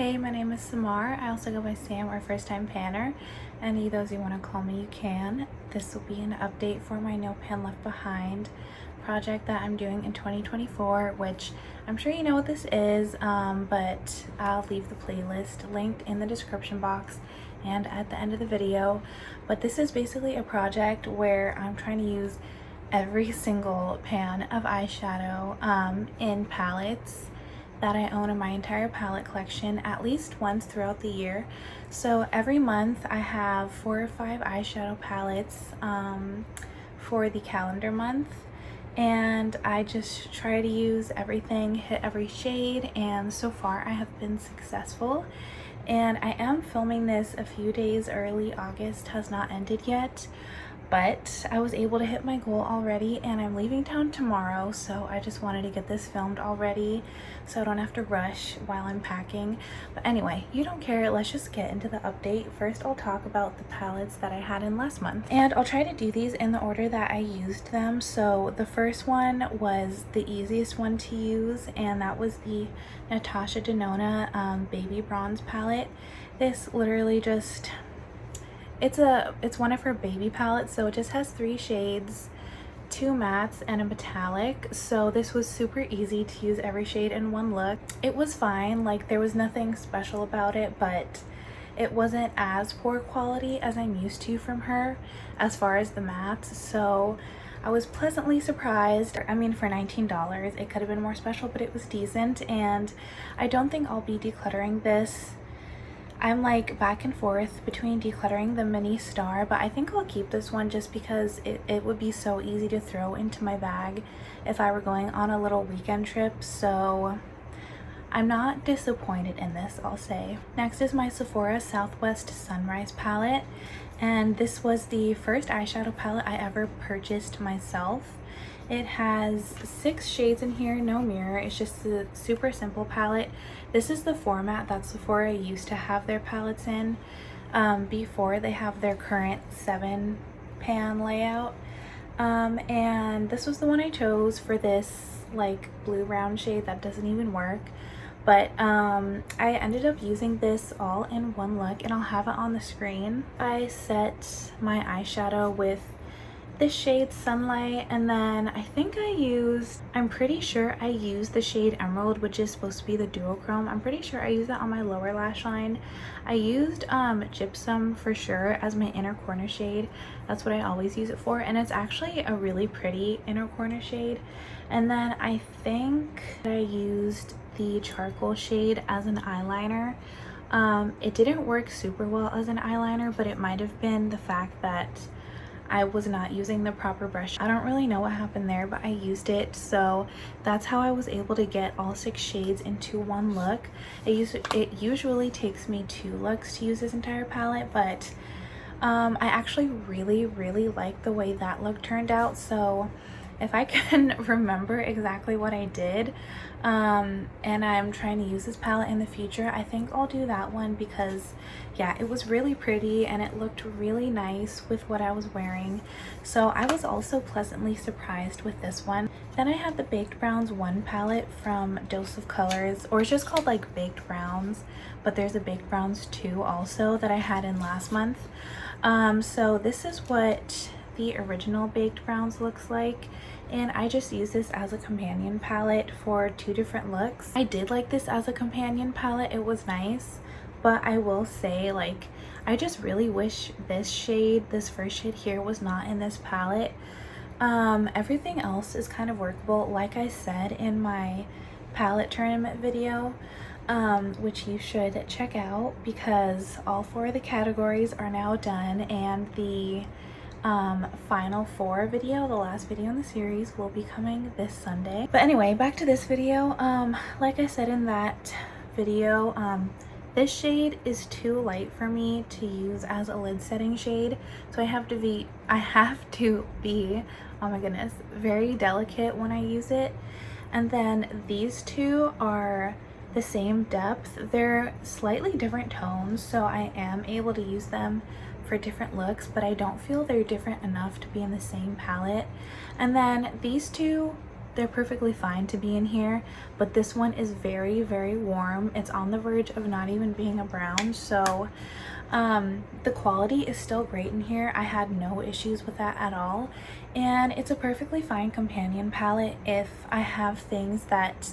Hey, my name is Samar. I also go by Sam or First Time Panner. Any of those you want to call me, you can. This will be an update for my No Pan Left Behind project that I'm doing in 2024, which I'm sure you know what this is, but I'll leave the playlist linked in the description box and at the end of the video. But this is basically a project where I'm trying to use every single pan of eyeshadow in palettes that I own in my entire palette collection at least once throughout the year. So every month I have 4 or 5 eyeshadow palettes for the calendar month, and I just try to use everything, hit every shade, and so far I have been successful. And I am filming this a few days early. August has not ended yet, but I was able to hit my goal already, and I'm leaving town tomorrow, so I just wanted to get this filmed already so I don't have to rush while I'm packing. But anyway, you don't care, let's just get into the update. First, I'll talk about the palettes that I had in last month, and I'll try to do these in the order that I used them. So the first one was the easiest one to use, and that was the Natasha Denona Baby Bronze palette. This literally just, it's one of her baby palettes, so it just has 3 shades, 2 mattes, and a metallic. So this was super easy to use every shade in one look. It was fine, like there was nothing special about it, but it wasn't as poor quality as I'm used to from her as far as the mattes. So I was pleasantly surprised. I mean, for $19 it could have been more special, but it was decent, and I don't think I'll be decluttering this. I'm like back and forth between decluttering the mini star, but I think I'll keep this one just because it would be so easy to throw into my bag if I were going on a little weekend trip. So I'm not disappointed in this, I'll say. Next is my Sephora Southwest Sunrise palette, and this was the first eyeshadow palette I ever purchased myself. It has 6 shades in here, no mirror. It's just a super simple palette. This is the format that Sephora used to have their palettes in before they have their current 7 pan layout. And this was the one I chose for this like blue brown shade that doesn't even work. But I ended up using this all in one look, and I'll have it on the screen. I set my eyeshadow with this shade Sunlight, and then I'm pretty sure I used the shade Emerald, which is supposed to be the duochrome. I'm pretty sure I used that on my lower lash line. I used Gypsum for sure as my inner corner shade. That's what I always use it for, and it's actually a really pretty inner corner shade. And then I think I used the charcoal shade as an eyeliner. It didn't work super well as an eyeliner, but it might have been the fact that I was not using the proper brush. I don't really know what happened there, but I used it, so that's how I was able to get all 6 shades into one look. It usually takes me 2 looks to use this entire palette, but I actually really like the way that look turned out. So if I can remember exactly what I did, and I'm trying to use this palette in the future, I think I'll do that one, because yeah, it was really pretty and it looked really nice with what I was wearing. So I was also pleasantly surprised with this one. Then I have the Baked Browns 1 palette from Dose of Colors, or it's just called like Baked Browns, but there's a Baked Browns 2 also that I had in last month. So this is what the original Baked Browns looks like, and I just use this as a companion palette for 2 different looks. I did like this as a companion palette, it was nice, but I will say, like, I just really wish this shade, this first shade here, was not in this palette. Everything else is kind of workable, like I said in my palette tournament video, which you should check out, because all 4 of the categories are now done, and the final 4 video, the last video in the series, will be coming this Sunday. But anyway, back to this video. Like I said in that video, this shade is too light for me to use as a lid setting shade, so I have to be oh my goodness, very delicate when I use it. And then these 2 are the same depth. They're slightly different tones, so I am able to use them for different looks, but I don't feel they're different enough to be in the same palette. And then these 2 they're perfectly fine to be in here, but this one is very, very warm. It's on the verge of not even being a brown, so the quality is still great in here. I had no issues with that at all, and it's a perfectly fine companion palette if I have things that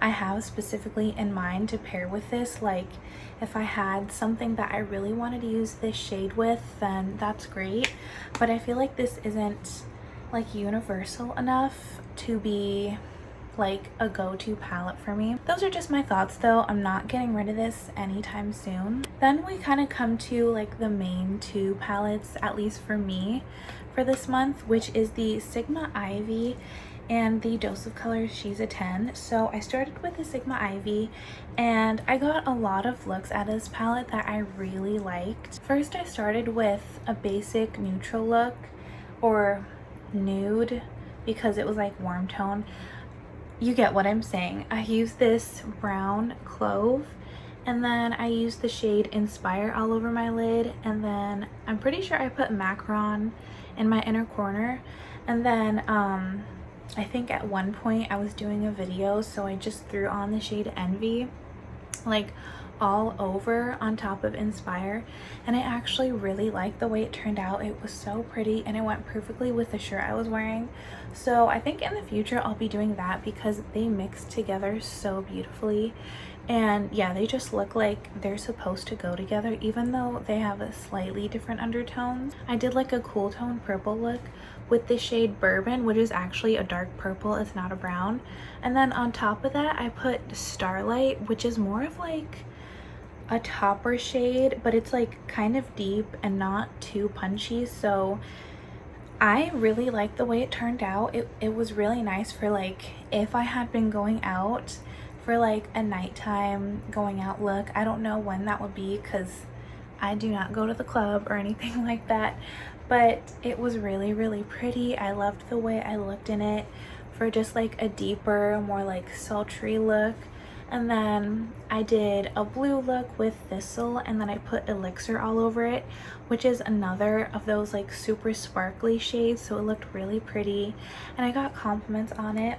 I have specifically in mind to pair with this. Like if I had something that I really wanted to use this shade with, then that's great, but I feel like this isn't like universal enough to be like a go-to palette for me. Those are just my thoughts though. I'm not getting rid of this anytime soon. Then we kind of come to like the main two palettes, at least for me, for this month, which is the Sigma Ivy and the Dose of Color She's a 10. So I started with the Sigma Ivy and I got a lot of looks out of this palette that I really liked. First I started with a basic neutral look, or nude, because it was like warm tone. You get what I'm saying. I used this brown Clove, and then I used the shade Inspire all over my lid, and then I'm pretty sure I put Macron in my inner corner, and then I think at one point I was doing a video, so I just threw on the shade Envy like all over on top of Inspire, and I actually really liked the way it turned out. It was so pretty and it went perfectly with the shirt I was wearing. So I think in the future I'll be doing that because they mix together so beautifully, and yeah, they just look like they're supposed to go together even though they have a slightly different undertones. I did like a cool tone purple look with the shade Bourbon, which is actually a dark purple, it's not a brown, and then on top of that I put Starlight, which is more of like a topper shade, but it's like kind of deep and not too punchy. So I really like the way it turned out. It was really nice for like if I had been going out for like a nighttime going out look. I don't know when that would be because I do not go to the club or anything like that, but it was really, really pretty. I loved the way I looked in it for just like a deeper, more like sultry look. And then I did a blue look with Thistle, and then I put Elixir all over it, which is another of those like super sparkly shades, so it looked really pretty and I got compliments on it.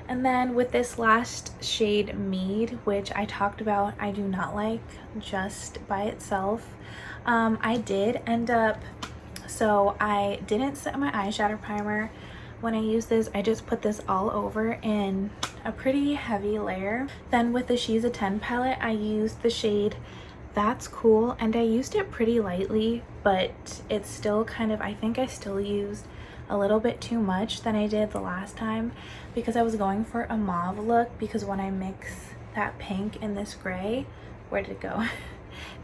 And then with this last shade Mead, which I talked about I do not like just by itself, I did end up, so I didn't set my eyeshadow primer. When I use this, I just put this all over in a pretty heavy layer. Then with the She's a 10 palette, I used the shade That's Cool, and I used it pretty lightly, but it's still kind of, I think I still used a little bit too much than I did the last time because I was going for a mauve look, because when I mix that pink and this gray, where did it go?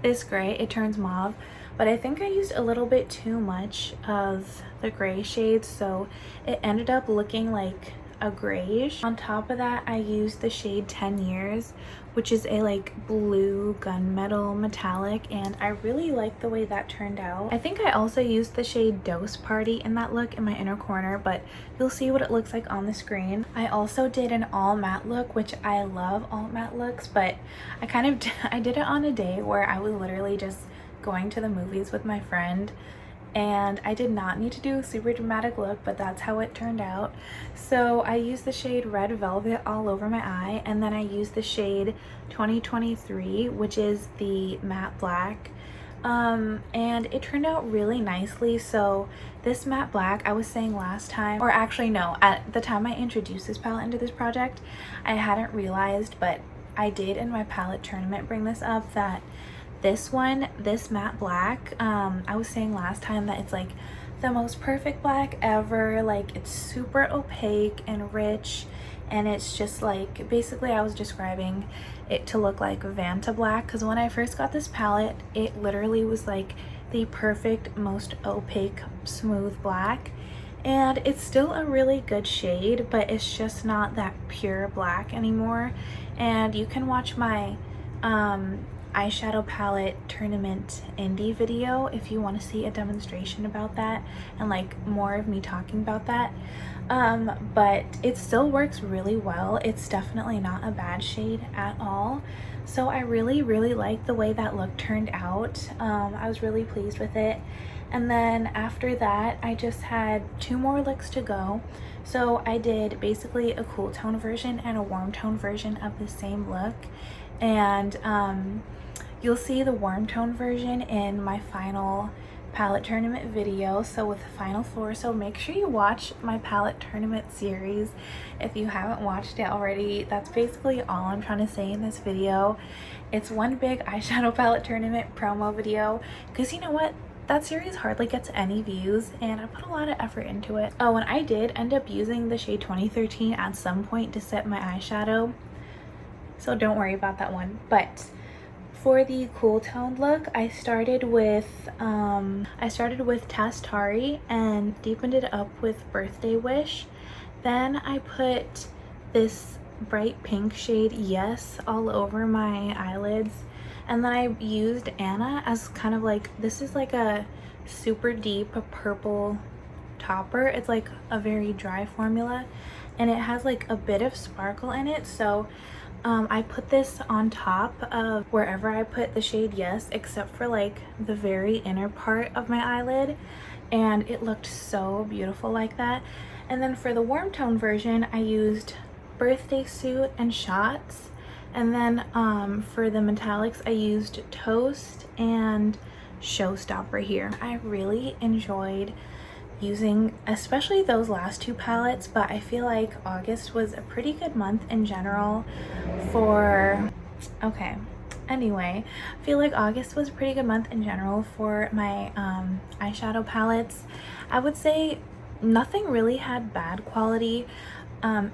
This gray, it turns mauve, but I think I used a little bit too much of the gray shade, so it ended up looking like a grayish. On top of that, I used the shade 10 Years, which is a like blue gunmetal metallic, and I really like the way that turned out. I think I also used the shade Dose Party in that look in my inner corner, but you'll see what it looks like on the screen. I also did an all matte look, which I love all matte looks, but I kind of I did it on a day where I was literally just going to the movies with my friend, and I did not need to do a super dramatic look, but that's how it turned out. So I used the shade Red Velvet all over my eye, and then I used the shade 2023, which is the matte black, and it turned out really nicely. So this matte black, I was saying last time, or actually no, at the time I introduced this palette into this project, I hadn't realized, but I did in my palette tournament bring this up, that this one, this matte black, I was saying last time that it's like the most perfect black ever. Like it's super opaque and rich, and it's just like, basically I was describing it to look like Vanta black, because when I first got this palette, it literally was like the perfect, most opaque, smooth black, and it's still a really good shade, but it's just not that pure black anymore. And you can watch my eyeshadow palette tournament indie video if you want to see a demonstration about that and like more of me talking about that. But it still works really well. It's definitely not a bad shade at all. So I really like the way that look turned out. I was really pleased with it. And then after that, I just had 2 more looks to go. So I did basically a cool tone version and a warm tone version of the same look. And you'll see the warm tone version in my final palette tournament video, so with the final 4. So make sure you watch my palette tournament series if you haven't watched it already. That's basically all I'm trying to say in this video. It's one big eyeshadow palette tournament promo video, because you know what, that series hardly gets any views and I put a lot of effort into it. Oh, and I did end up using the shade 2013 at some point to set my eyeshadow, so don't worry about that one. But for the cool toned look, I started with Tastari and deepened it up with Birthday Wish. Then I put this bright pink shade Yes all over my eyelids, and then I used Anna as kind of like, this is like a super deep purple topper. It's like a very dry formula and it has like a bit of sparkle in it, so I put this on top of wherever I put the shade Yes, except for like the very inner part of my eyelid, and it looked so beautiful like that. And then for the warm tone version, I used Birthday Suit and Shots. And then for the metallics, I used Toast and Showstopper here. I really enjoyed using especially those last 2 palettes, but I feel like August was a pretty good month in general for, okay, anyway, I feel like August was a pretty good month in general for my eyeshadow palettes. I would say nothing really had bad quality,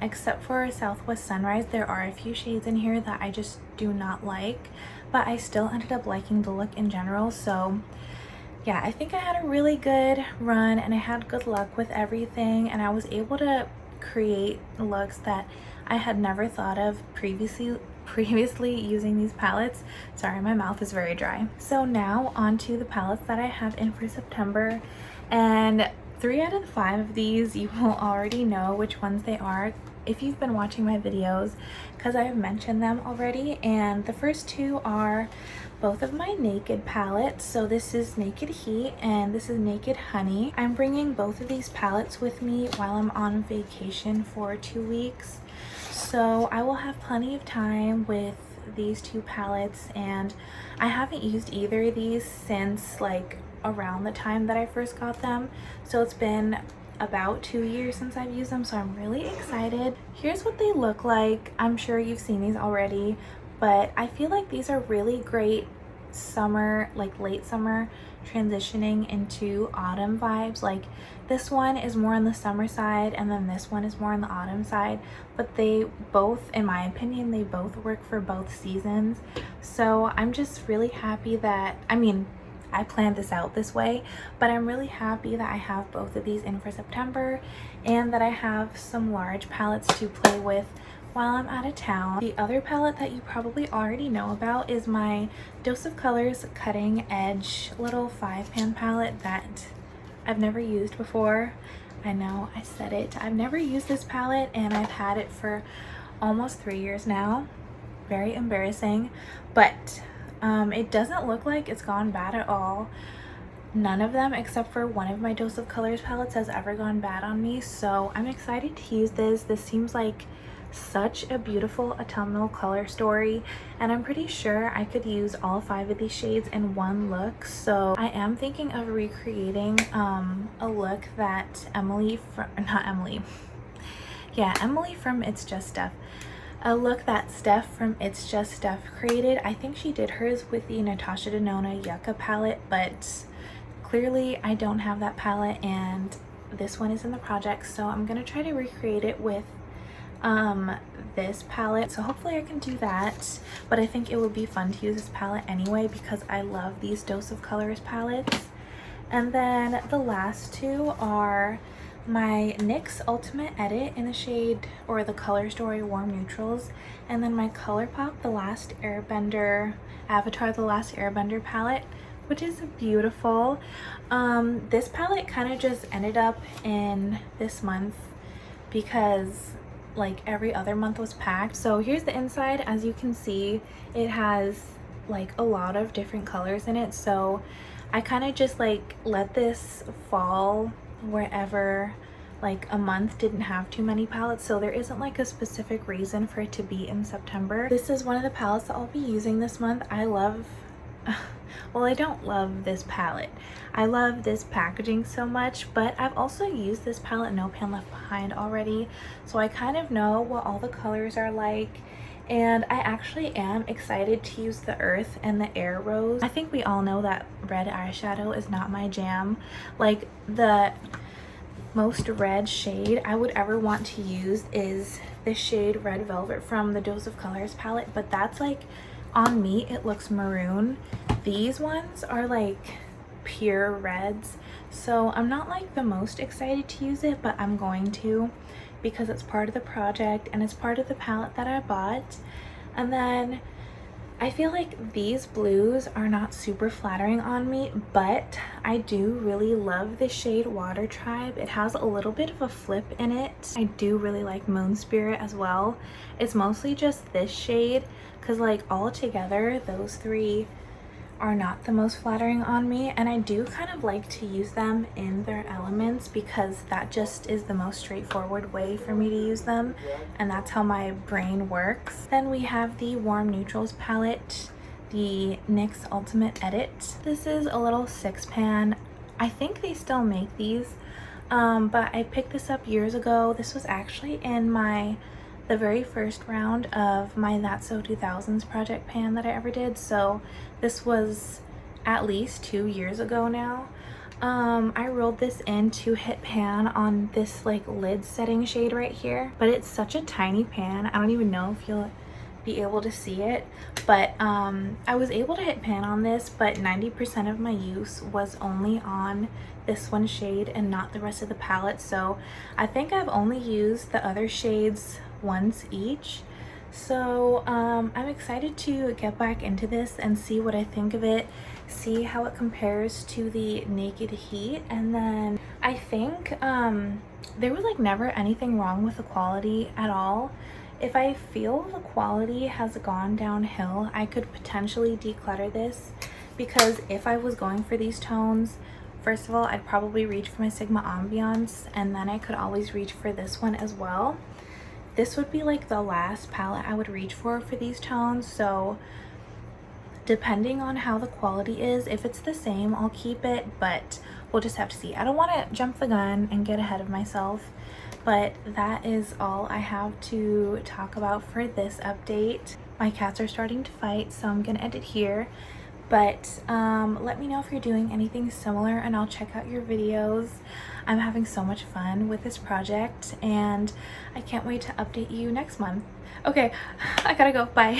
except for Southwest Sunrise. There are a few shades in here that I just do not like, but I still ended up liking the look in general. So yeah, I think I had a really good run and I had good luck with everything, and I was able to create looks that I had never thought of previously using these palettes. Sorry, my mouth is very dry. So now on to the palettes that I have in for September, and 3 out of the 5 of these you will already know which ones they are if you've been watching my videos, because I have mentioned them already. And the first 2 are both of my Naked palettes. So this is Naked Heat and this is Naked Honey. I'm bringing both of these palettes with me while I'm on vacation for 2 weeks, so I will have plenty of time with these 2 palettes. And I haven't used either of these since like around the time that I first got them, so it's been about 2 years since I've used them, so I'm really excited. Here's what they look like. I'm sure you've seen these already, but I feel like these are really great summer, like late summer, transitioning into autumn vibes. Like this one is more on the summer side and then this one is more on the autumn side, but they both, in my opinion, they both work for both seasons. So I'm just really happy that, I mean, I planned this out this way, but I'm really happy that I have both of these in for September and that I have some large palettes to play with while I'm out of town. The other palette that you probably already know about is my Dose of Colors Cutting Edge little 5-pan palette that I've never used before. I know, I said it. I've never used this palette and I've had it for almost 3 years now. Very embarrassing, but it doesn't look like it's gone bad at all. None of them except for one of my Dose of Colors palettes has ever gone bad on me, so I'm excited to use this. This seems like such a beautiful autumnal color story, and I'm pretty sure I could use all 5 of these shades in one look. So I am thinking of recreating a look that Emily from It's Just Stuff, a look that Steph from It's Just Stuff created. I think she did hers with the Natasha Denona Yucca palette, but clearly I don't have that palette and this one is in the project, so I'm gonna try to recreate it with this palette. So hopefully I can do that, but I think it would be fun to use this palette anyway because I love these Dose of Colors palettes. And then the last 2 are my NYX Ultimate Edit in the shade, or the Color Story Warm Neutrals, and then my ColourPop The Last Airbender, Avatar The Last Airbender palette, which is beautiful. This palette kind of just ended up in this month because like every other month was packed. So here's the inside. As you can see, it has like a lot of different colors in it, so I kind of just like let this fall wherever like a month didn't have too many palettes, so there isn't like a specific reason for it to be in September. This is one of the palettes that I'll be using this month. I love well, I don't love this palette. I love this packaging so much, but I've also used this palette No Pan Left Behind already, so I kind of know what all the colors are like, and I actually am excited to use the Earth and the Air Rose. I think we all know that red eyeshadow is not my jam. Like, the most red shade I would ever want to use is this shade Red Velvet from the Dose of Colors palette, but that's like, on me it looks maroon. These ones are like pure reds, so I'm not like the most excited to use it, but I'm going to because it's part of the project and it's part of the palette that I bought. And then I feel like these blues are not super flattering on me, but I do really love the shade Water Tribe. It has a little bit of a flip in it. I do really like Moon Spirit as well. It's mostly just this shade because like all together those three are not the most flattering on me, and I do kind of like to use them in their elements because that just is the most straightforward way for me to use them, and that's how my brain works. Then we have the Warm Neutrals palette, the NYX Ultimate Edit. This is a little 6-pan. I think they still make these, but I picked this up years ago. This was actually in the very first round of my That's So 2000s project pan that I ever did, so this was at least 2 years ago now. I rolled this in to hit pan on this like lid setting shade right here, but it's such a tiny pan. I don't even know if you'll be able to see it, but I was able to hit pan on this, but 90% of my use was only on this one shade and not the rest of the palette, so I think I've only used the other shades once each. So I'm excited to get back into this and see what I think of it, see how it compares to the Naked Heat. And then I think there was like never anything wrong with the quality at all. If I feel the quality has gone downhill, I could potentially declutter this, because if I was going for these tones, first of all, I'd probably reach for my Sigma Ambiance, and then I could always reach for this one as well. This would be like the last palette I would reach for these tones, so depending on how the quality is, if it's the same, I'll keep it, but we'll just have to see. I don't want to jump the gun and get ahead of myself, but that is all I have to talk about for this update. My cats are starting to fight, so I'm gonna end it here. But let me know if you're doing anything similar and I'll check out your videos. I'm having so much fun with this project and I can't wait to update you next month. Okay, I gotta go. Bye.